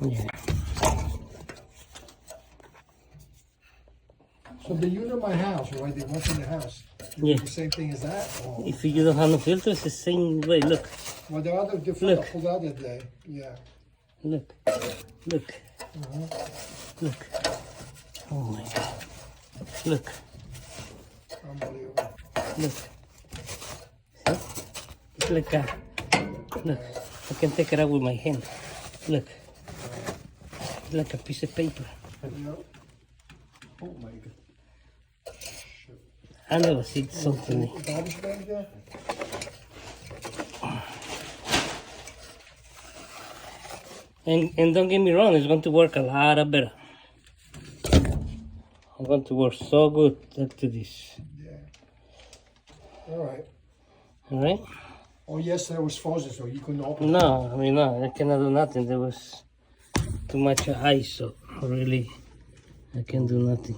Yeah. So the unit in my house, right? The ones in the house. Yeah. The same thing as that? Or? If you don't have no filter, it's the same way. Look, Well, the other different Look. I pulled out the other day. Yeah. look, look, look. Oh my God. Look, Unbelievable. look. See? It's like a, look, I can take it out with my hand. Look. It's like a piece of paper. Yeah. Oh my God. I never seen something like Garbage bag there? And don't get me wrong, it's going to work a lot better. I'm going to work so good after this. Yeah. All right. All right? Oh, yesterday was frozen, so you couldn't open it. No, I mean, no, I cannot do nothing. There was too much ice, so really, I can't do nothing.